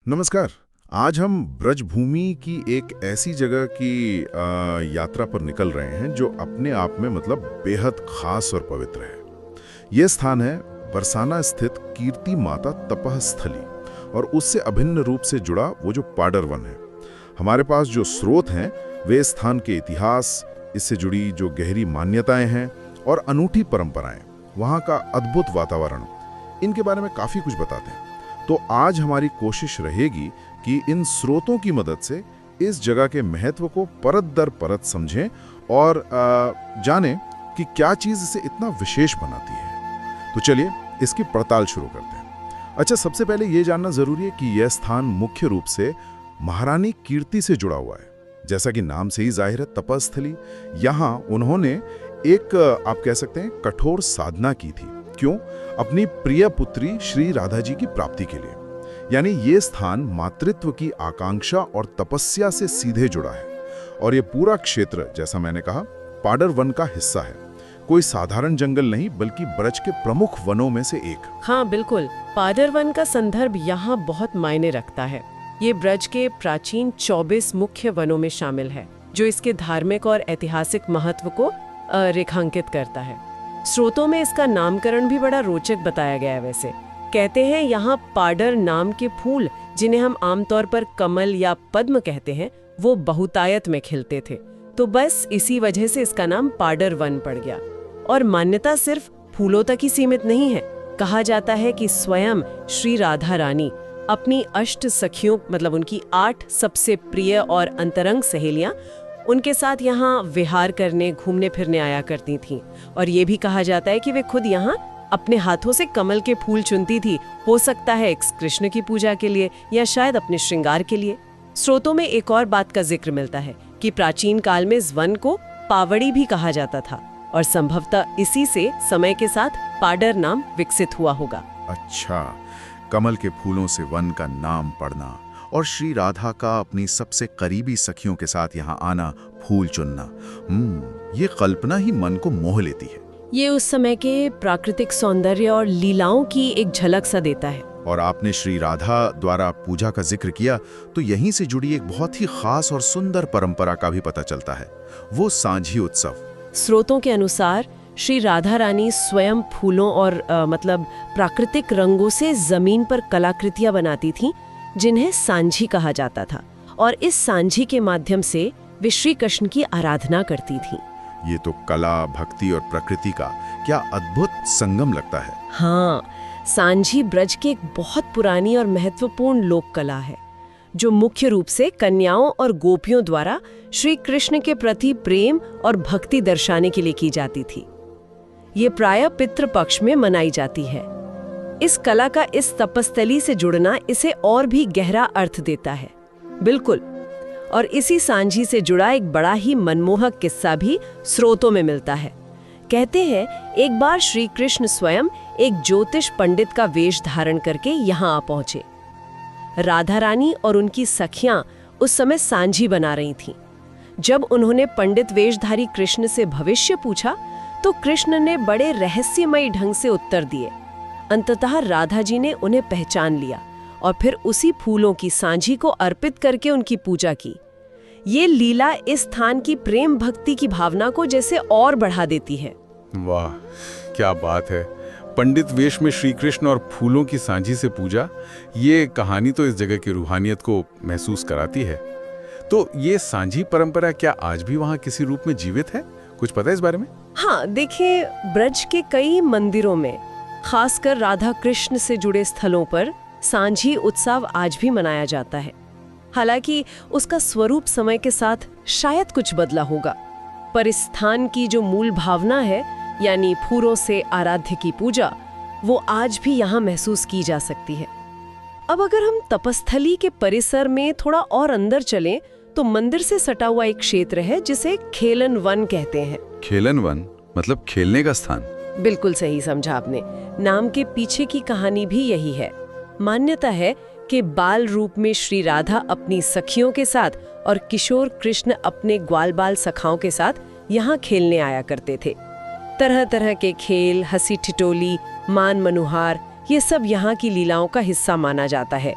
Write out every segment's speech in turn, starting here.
नमस्कार। आज हम ब्रजभूमि की एक ऐसी जगह की यात्रा पर निकल रहे हैं जो अपने आप में मतलब बेहद खास और पवित्र है। यह स्थान है बरसाना स्थित कीर्ति माता तपस्थली और उससे अभिन्न रूप से जुड़ा वो जो पाडर वन है। हमारे पास जो स्रोत हैं वे स्थान के इतिहास, इससे जुड़ी जो गहरी मान्यताएं हैं और अनूठी परंपराएं, वहाँ का अद्भुत वातावरण, इनके बारे में काफ़ी कुछ बताते हैं। तो आज हमारी कोशिश रहेगी कि इन स्रोतों की मदद से इस जगह के महत्व को परत दर परत समझें और जानें कि क्या चीज़ इसे इतना विशेष बनाती है। तो चलिए इसकी पड़ताल शुरू करते हैं। अच्छा, सबसे पहले ये जानना ज़रूरी है कि यह स्थान मुख्य रूप से महारानी कीर्ति से जुड़ा हुआ है। जैसा कि नाम से ही जाहिर है, तपस्थली। यहाँ उन्होंने एक आप कह सकते हैं कठोर साधना की थी। क्यों? अपनी प्रिय पुत्री श्री राधा जी की प्राप्ति के लिए। यानी ये स्थान मातृत्व की आकांक्षा और तपस्या से सीधे जुड़ा है। और ये पूरा क्षेत्र, जैसा मैंने कहा, पाडर वन का हिस्सा है। कोई साधारण जंगल नहीं, बल्कि ब्रज के प्रमुख वनों में से एक। हाँ बिल्कुल, पाडर वन का संदर्भ यहाँ बहुत मायने रखता है। ये ब्रज के प्राचीन 24 मुख्य वनों में शामिल है, जो इसके धार्मिक और ऐतिहासिक महत्व को रेखांकित करता है। स्रोतों में इसका नामकरण भी बड़ा रोचक बताया गया है। वैसे कहते हैं यहाँ पाडर नाम के फूल, जिन्हें हम आमतौर पर कमल या पद्म कहते हैं, वो बहुतायत में खिलते थे। तो बस इसी वजह से इसका नाम पाडर वन पड़ गया। और मान्यता सिर्फ फूलों तक ही सीमित नहीं है। कहा जाता है कि स्वयं श्री राधा रानी अपनी अष्ट सखियों, मतलब उनकी 8 सबसे प्रिय और अंतरंग सहेलियां, उनके साथ यहाँ विहार करने, घूमने फिरने आया करती थीं। और ये भी कहा जाता है कि वे खुद यहाँ अपने हाथों से कमल के फूल चुनती थी। हो सकता है कृष्ण की पूजा के लिए या शायद अपने श्रृंगार के लिए। स्रोतों में एक और बात का जिक्र मिलता है कि प्राचीन काल में इस वन को पावड़ी भी कहा जाता था और संभवतः इसी से समय के साथ पाडर नाम विकसित हुआ होगा। अच्छा, कमल के फूलों से वन का नाम पड़ना और श्री राधा का अपनी सबसे करीबी सखियों के साथ यहाँ आना, फूल चुनना, ये कल्पना ही मन को मोह लेती है। ये उस समय के प्राकृतिक सौंदर्य और लीलाओं की एक झलक सा देता है। और आपने श्री राधा द्वारा पूजा का जिक्र किया, तो यहीं से जुड़ी एक बहुत ही खास और सुंदर परंपरा का भी पता चलता है, वो सांझी उत्सव। स्रोतों के अनुसार श्री राधा रानी स्वयं फूलों और मतलब प्राकृतिक रंगों से जमीन पर कलाकृतियां बनाती थीं, जिन्हें सांझी कहा जाता था। और इस सांझी के माध्यम से वे श्री कृष्ण की आराधना करती थीं। ये तो कला, भक्ति और प्रकृति का क्या अद्भुत संगम लगता है। हाँ, सांझी ब्रज की एक बहुत पुरानी और महत्वपूर्ण लोक कला है, जो मुख्य रूप से कन्याओं और गोपियों द्वारा श्री कृष्ण के प्रति प्रेम और भक्ति दर्शाने के लिए की जाती थी। ये प्रायः पितृ पक्ष में मनाई जाती है। इस कला का इस तपस्थली से जुड़ना इसे और भी गहरा अर्थ देता है। बिल्कुल। और इसी सांझी से जुड़ा एक बड़ा ही मनमोहक किस्सा भी स्रोतों में मिलता है। कहते हैं एक बार श्री कृष्ण स्वयं एक ज्योतिष पंडित का वेश धारण करके यहाँ आ पहुंचे। राधा रानी और उनकी सखियां उस समय सांझी बना रही थीं। जब उन्होंने पंडित वेशधारी कृष्ण से भविष्य पूछा, तो कृष्ण ने बड़े रहस्यमयी ढंग से उत्तर दिए। अंततः राधा जी ने उन्हें पहचान लिया और फिर उसी फूलों की सांझी को अर्पित करके उनकी पूजा की। ये लीला इस स्थान की प्रेम भक्ति की भावना को जैसे और बढ़ा देती है। वाह, क्या बात है। पंडित वेश में श्री कृष्ण और फूलों की सांझी से पूजा, ये कहानी तो इस जगह की रूहानियत को महसूस कराती है। तो ये सांझी परंपरा क्या आज भी वहाँ किसी रूप में जीवित है? कुछ पता है इस बारे में? हाँ, देखिए, ब्रज के कई मंदिरों में, खासकर राधा कृष्ण से जुड़े स्थलों पर सांझी उत्सव आज भी मनाया जाता है। हालांकि उसका स्वरूप समय के साथ शायद कुछ बदला होगा, पर इस स्थान की जो मूल भावना है, यानी फूलों से आराध्य की पूजा, वो आज भी यहाँ महसूस की जा सकती है। अब अगर हम तपस्थली के परिसर में थोड़ा और अंदर चलें, तो मंदिर से सटा हुआ एक क्षेत्र है जिसे खेलन वन कहते हैं। खेलन वन मतलब खेलने का स्थान? बिल्कुल सही समझा आपने। नाम के पीछे की कहानी भी यही है। मान्यता है कि बाल रूप में श्री राधा अपनी सखियों के साथ और किशोर कृष्ण अपने ग्वाल बाल सखाओं के साथ यहाँ खेलने आया करते थे। तरह तरह के खेल, हंसी ठिठोली, मान मनुहार, ये सब यहाँ की लीलाओं का हिस्सा माना जाता है।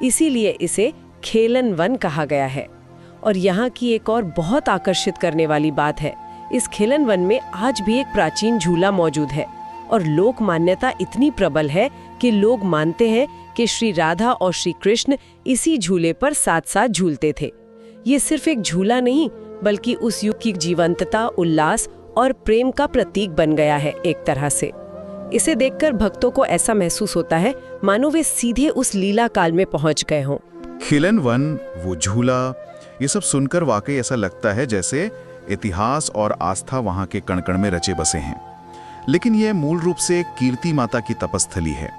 इसीलिए इसे खेलन वन कहा गया है। और यहाँ की एक और बहुत आकर्षित करने वाली बात है, इस खेलन वन में आज भी एक प्राचीन झूला मौजूद है और लोक मान्यता इतनी प्रबल है कि लोग मानते हैं कि श्री राधा और श्री कृष्ण इसी झूले पर साथ साथ झूलते थे। ये सिर्फ एक झूला नहीं, बल्कि उस युग की जीवंतता, उल्लास और प्रेम का प्रतीक बन गया है एक तरह से। इसे देखकर भक्तों को ऐसा महसूस होता है मानो वे सीधे उस लीला काल में पहुंच गए हों। खिलन वन, वो झूला, ये सब सुनकर वाकई ऐसा लगता है जैसे इतिहास और आस्था वहां के कण-कण में रचे बसे हैं। लेकिन यह मूल रूप से कीर्ति माता की तपस्थली है।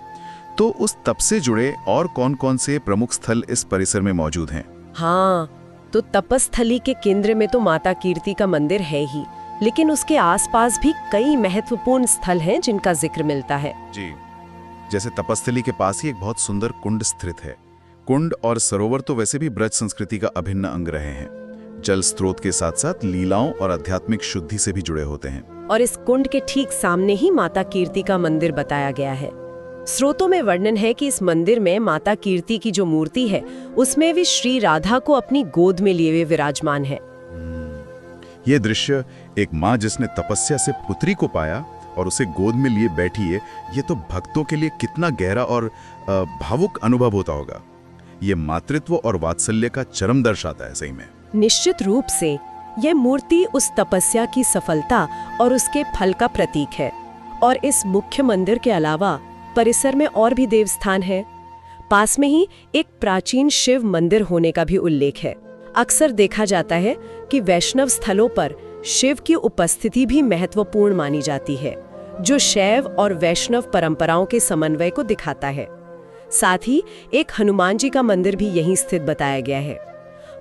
तो उस तप से जुड़े और कौन-कौन से प्रमुख स्थल इस परिसर में मौजूद हैं? हाँ, तो तपस्थली के केंद्र में तो माता कीर्ति का मंदिर है ही, लेकिन उसके आसपास भी कई महत्वपूर्ण स्थल हैं जिनका जिक्र मिलता है। जी, जैसे तपस्थली के पास ही एक बहुत सुंदर कुंड स्थित है। कुंड और सरोवर तो वैसे भी ब्रज संस्कृति का अभिन्न अंग रहे हैं। जल स्रोत के साथ साथ लीलाओं और आध्यात्मिक शुद्धि से भी जुड़े होते हैं। और इस कुंड के ठीक सामने ही माता कीर्ति का मंदिर बताया गया है। स्रोतों में वर्णन है कि इस मंदिर में माता कीर्ति की जो मूर्ति है, उसमें वे श्री राधा को अपनी गोद में लिए हुए विराजमान है। ये दृश्य, एक माँ जिसने तपस्या से पुत्री को पाया और उसे गोद में लिए बैठी है, ये तो भक्तों के लिए कितना गहरा और भावुक अनुभव होता होगा। ये मातृत्व और वात्सल्य का चरम दर्शाता है सही में। निश्चित रूप से यह मूर्ति उस तपस्या की सफलता और उसके फल का प्रतीक है। और इस मुख्य मंदिर के अलावा परिसर में और भी देवस्थान है। पास में ही एक प्राचीन शिव मंदिर होने का भी उल्लेख है। अक्सर देखा जाता है कि वैष्णव स्थलों पर शिव की उपस्थिति भी महत्वपूर्ण मानी जाती है, जो शैव और वैष्णव परंपराओं के समन्वय को दिखाता है। साथ ही एक हनुमान जी का मंदिर भी यहीं स्थित बताया गया है।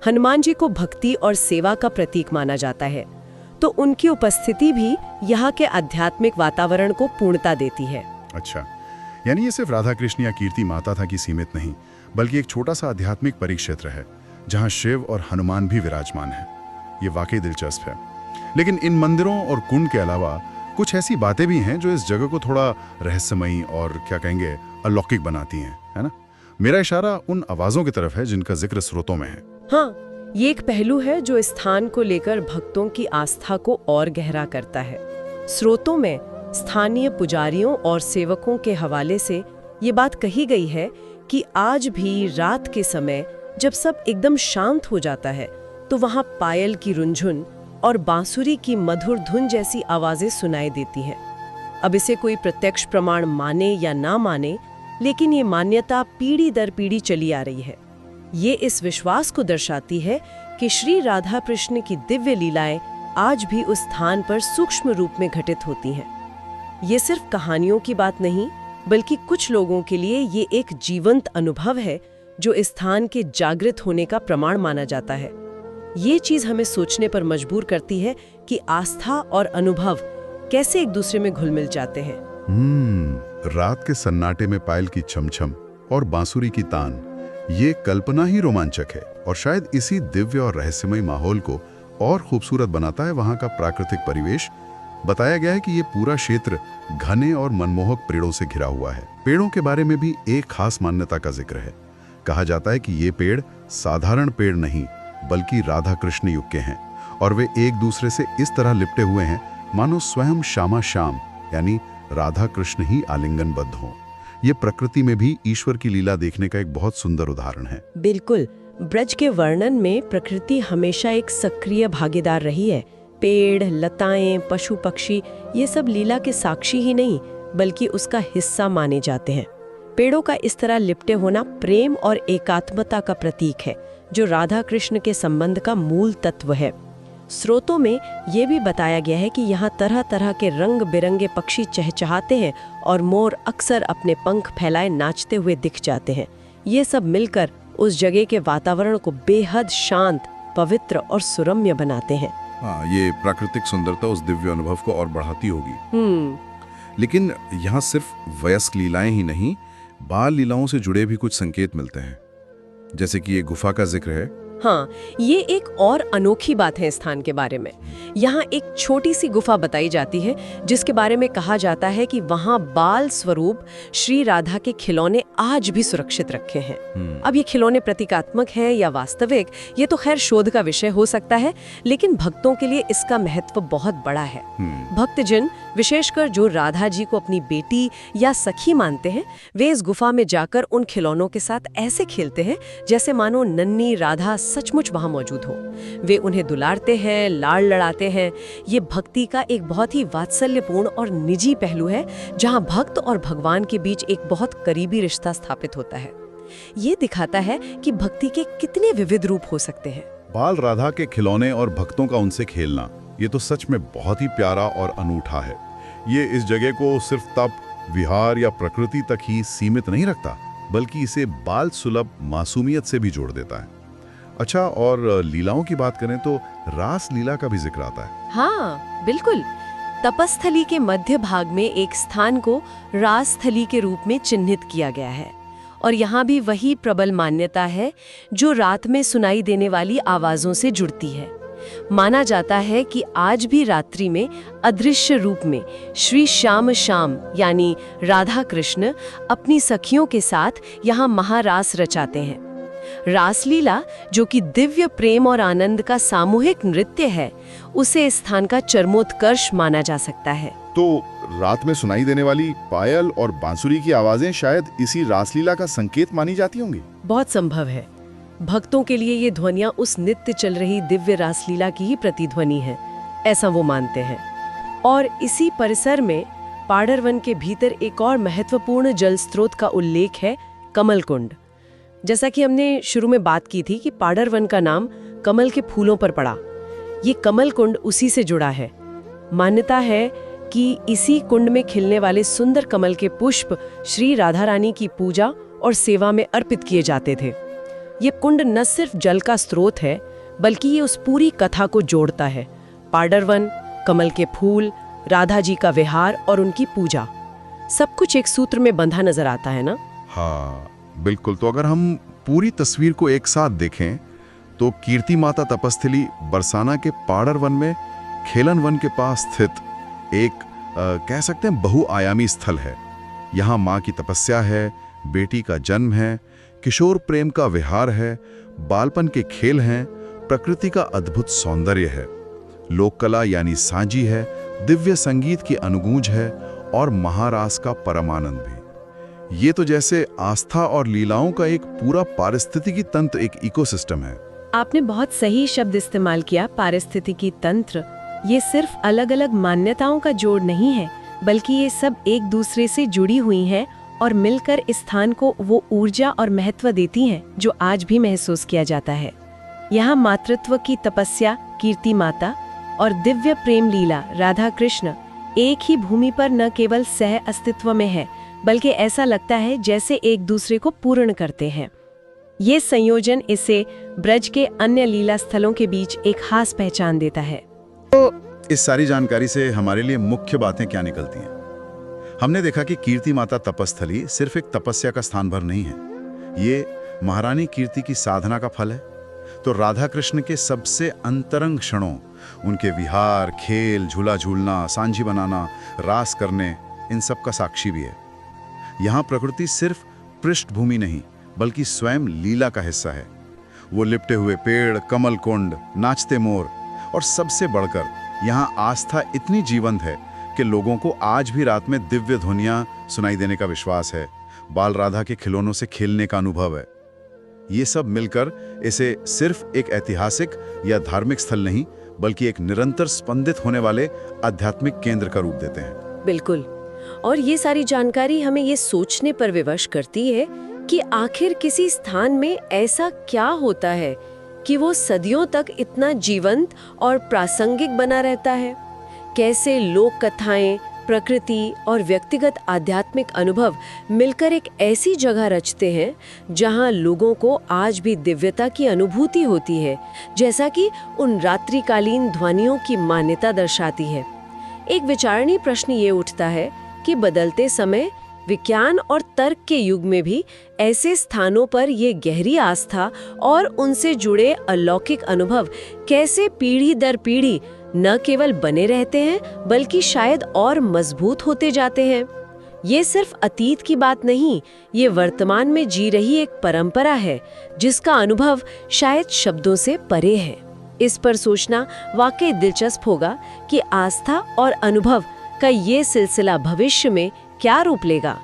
हनुमान जी को भक्ति और सेवा का प्रतीक माना जाता है, तो उनकी उपस्थिति भी यहाँ के आध्यात्मिक वातावरण को पूर्णता देती है। अच्छा, यानी ये सिर्फ राधा कृष्ण या कीर्ति माता था कि सीमित नहीं, बल्कि एक छोटा सा आध्यात्मिक परिक्षेत्र है जहाँ शिव और हनुमान भी विराजमान हैं। ये वाकई दिलचस्प है। लेकिन इन मंदिरों और कुंड के अलावा कुछ ऐसी बातें भी हैं जो इस जगह को थोड़ा रहस्यमयी और क्या कहेंगे, अलौकिक बनाती हैं, है ना? मेरा इशारा उन आवाजों की तरफ है जिनका जिक्र स्रोतों में है। हाँ, ये एक पहलू है जो इस स्थान को लेकर भक्तों की आस्था को और गहरा करता है। स्रोतों में स्थानीय पुजारियों और सेवकों के हवाले से ये बात कही गई है कि आज भी रात के समय जब सब एकदम शांत हो जाता है, तो वहाँ पायल की रुंझुन और बांसुरी की मधुर धुन जैसी आवाजें सुनाई देती हैं। अब इसे कोई प्रत्यक्ष प्रमाण माने या ना माने, लेकिन ये मान्यता पीढ़ी दर पीढ़ी चली आ रही है। ये इस विश्वास को दर्शाती है कि श्री राधा कृष्ण की दिव्य लीलाएं आज भी उस स्थान पर सूक्ष्म रूप में घटित होती हैं। ये सिर्फ कहानियों की बात नहीं, बल्कि कुछ लोगों के लिए ये एक जीवंत अनुभव है जो इस स्थान के जागृत होने का प्रमाण माना जाता है। ये चीज हमें सोचने पर मजबूर करती है कि आस्था और अनुभव कैसे एक दूसरे में घुल मिल जाते हैं। रात के सन्नाटे में पायल की छमछम और बांसुरी की तान, ये कल्पना ही रोमांचक है और शायद इसी दिव्य और रहस्यमय माहौल को और खूबसूरत बनाता है वहाँ का प्राकृतिक परिवेश। बताया गया है कि ये पूरा क्षेत्र घने और मनमोहक पेड़ों से घिरा हुआ है। पेड़ों के बारे में भी एक खास मान्यता का जिक्र है। कहा जाता है कि ये पेड़ साधारण पेड़ नहीं, बल्कि राधा कृष्ण युग के हैं और वे एक दूसरे से इस तरह लिपटे हुए हैं मानो स्वयं श्यामा श्याम, यानी राधा कृष्ण ही आलिंगनबद्ध हों। ये प्रकृति में भी ईश्वर की लीला देखने का एक बहुत सुंदर उदाहरण है। बिल्कुल, ब्रज के वर्णन में प्रकृति हमेशा एक सक्रिय भागीदार रही है। पेड़, लताएं, पशु पक्षी, ये सब लीला के साक्षी ही नहीं, बल्कि उसका हिस्सा माने जाते हैं। पेड़ों का इस तरह लिपटे होना प्रेम और एकात्मता का प्रतीक है, जो राधा कृष्ण के संबंध का मूल तत्व है। स्रोतों में ये भी बताया गया है कि यहाँ तरह तरह के रंग बिरंगे पक्षी चहचहाते हैं और मोर अक्सर अपने पंख फैलाए नाचते हुए दिख जाते हैं। ये सब मिलकर उस जगह के वातावरण को बेहद शांत, पवित्र और सुरम्य बनाते हैं। हाँ, ये प्राकृतिक सुंदरता उस दिव्य अनुभव को और बढ़ाती होगी। लेकिन यहाँ सिर्फ वयस्क लीलाएं ही नहीं, बाल लीलाओं से जुड़े भी कुछ संकेत मिलते हैं। जैसे कि ये गुफा का जिक्र है। हाँ, ये एक और अनोखी बात है इस स्थान के बारे में। यहाँ एक छोटी सी गुफा बताई जाती है जिसके बारे में कहा जाता है कि वहाँ बाल स्वरूप श्री राधा के खिलौने आज भी सुरक्षित रखे हैं। अब ये खिलौने प्रतीकात्मक हैं या वास्तविक, ये तो खैर शोध का विषय हो सकता है, लेकिन भक्तों के लिए इसका महत्व बहुत बड़ा है। भक्तजन, विशेषकर जो राधा जी को अपनी बेटी या सखी मानते हैं, वे इस गुफा में जाकर उन खिलौनों के साथ ऐसे खेलते हैं जैसे मानो नन्ही राधा सचमुच वहां मौजूद हो। वे उन्हें दुलारते हैं, लाड़ लड़ाते हैं। ये भक्ति का एक बहुत ही वात्सल्यपूर्ण और निजी पहलू है, जहां भक्त और भगवान के बीच एक बहुत करीबी रिश्ता स्थापित होता है। ये दिखाता है कि भक्ति के कितने विविध रूप हो सकते हैं। बाल राधा के खिलौने और भक्तों का उनसे खेलना, ये तो सच में बहुत ही प्यारा और अनूठा है। ये इस जगह को सिर्फ तप, विहार या प्रकृति तक ही सीमित नहीं रखता, बल्कि इसे बाल सुलभ मासूमियत से भी जोड़ देता है। अच्छा, और लीलाओं की बात करें तो रास लीला का भी जिक्र आता है। हाँ, बिल्कुल। तपस्थली के मध्य भाग में एक स्थान को रासस्थली के रूप में चिन्हित किया गया है, और यहाँ भी वही प्रबल मान्यता है जो रात में सुनाई देने वाली आवाजों से जुड़ती है। माना जाता है कि आज भी रात्रि में अदृश्य रूप में श्री श्याम यानी राधा कृष्ण अपनी सखियों के साथ यहाँ महारास रचाते हैं। रासलीला, जो कि दिव्य प्रेम और आनंद का सामूहिक नृत्य है, उसे इस स्थान का चरमोत्कर्ष माना जा सकता है। तो रात में सुनाई देने वाली पायल और बांसुरी की आवाजें शायद इसी रासलीला का संकेत मानी जाती होंगी। बहुत संभव है। भक्तों के लिए ये ध्वनियां उस नित्य चल रही दिव्य रासलीला की ही प्रतिध्वनि है, ऐसा वो मानते हैं। और इसी परिसर में पाडर वन के भीतर एक और महत्वपूर्ण जल स्रोत का उल्लेख है, कमल कुंड। जैसा कि हमने शुरू में बात की थी कि पाडर वन का नाम कमल के फूलों पर पड़ा, ये कमल कुंड उसी से जुड़ा है। मान्यता है कि इसी कुंड में खिलने वाले सुंदर कमल के पुष्प श्री राधा रानी की पूजा और सेवा में अर्पित किए जाते थे। ये कुंड न सिर्फ जल का स्रोत है, बल्कि ये उस पूरी कथा को जोड़ता है। पाडर वन, कमल के फूल, राधा जी का विहार और उनकी पूजा, सब कुछ एक सूत्र में बंधा नजर आता है ना? हाँ बिल्कुल। तो अगर हम पूरी तस्वीर को एक साथ देखें तो कीर्ति माता तपस्थली बरसाना के पाडर वन में खेलन वन के पास स्थित एक कह सकते हैं बहुआयामी स्थल है। यहाँ माँ की तपस्या है, बेटी का जन्म है, किशोर प्रेम का विहार है, बालपन के खेल हैं, प्रकृति का अद्भुत सौंदर्य है, लोक कला यानी सांजी है, दिव्य संगीत की अनुगूंज है और महारास का परमानंद भी। ये तो जैसे आस्था और लीलाओं का एक पूरा पारिस्थितिकी तंत्र, एक इकोसिस्टम है। आपने बहुत सही शब्द इस्तेमाल किया, पारिस्थितिकी तंत्र। ये सिर्फ अलग अलग मान्यताओं का जोड़ नहीं है, बल्कि ये सब एक दूसरे से जुड़ी हुई हैं और मिलकर इस स्थान को वो ऊर्जा और महत्व देती हैं जो आज भी महसूस किया जाता है। यहाँ मातृत्व की तपस्या कीर्ति माता और दिव्य प्रेम लीला राधा कृष्ण एक ही भूमि पर न केवल सह अस्तित्व में है, बल्कि ऐसा लगता है जैसे एक दूसरे को पूर्ण करते हैं। ये संयोजन इसे ब्रज के अन्य लीला स्थलों के बीच एक खास पहचान देता है। इस सारी जानकारी से हमारे लिए मुख्य बातें क्या निकलती हैं? हमने देखा कि कीर्ति माता तपस्थली सिर्फ एक तपस्या का स्थान भर नहीं है, ये महारानी कीर्ति की साधना का फल है। तो राधा कृष्ण के सबसे अंतरंग क्षणों, उनके विहार, खेल, झूला झूलना, सांझी बनाना, रास करने, इन सब का साक्षी भी है। यहाँ प्रकृति सिर्फ पृष्ठभूमि नहीं, बल्कि स्वयं लीला का हिस्सा है। वो लिपटे हुए पेड़, कमल कुंड, नाचते मोर और सबसे बढ़कर यहाँ आस्था इतनी जीवंत है कि लोगों को आज भी रात में दिव्य ध्वनियाँ सुनाई देने का विश्वास है, बाल राधा के खिलौनों से खेलने का अनुभव है। ये सब मिलकर इसे सिर्फ एक ऐतिहासिक या धार्मिक स्थल नहीं, बल्कि एक निरंतर स्पंदित होने वाले आध्यात्मिक केंद्र का रूप देते हैं। बिल्कुल। और ये सारी जानकारी हमें ये सोचने पर विवश करती है कि आखिर किसी स्थान में ऐसा क्या होता है कि वो सदियों तक इतना जीवंत और प्रासंगिक बना रहता है। कैसे लोक कथाएं, प्रकृति और व्यक्तिगत आध्यात्मिक अनुभव मिलकर एक ऐसी जगह रचते हैं जहां लोगों को आज भी दिव्यता की अनुभूति होती है, जैसा कि उन रात्रिकालीन ध्वनियों की मान्यता दर्शाती है। एक विचारणीय प्रश्न ये उठता है कि बदलते समय विज्ञान और तर्क के युग में भी ऐसे स्थानों पर ये गहरी आस्था और उनसे जुड़े अलौकिक अनुभव कैसे पीढ़ी दर पीढ़ी न केवल बने रहते हैं बल्कि शायद और मजबूत होते जाते हैं। ये सिर्फ अतीत की बात नहीं, ये वर्तमान में जी रही एक परंपरा है जिसका अनुभव शायद शब्दों से परे है। इस पर सोचना वाकई दिलचस्प होगा कि आस्था और अनुभव का ये सिलसिला भविष्य में क्या रूप लेगा।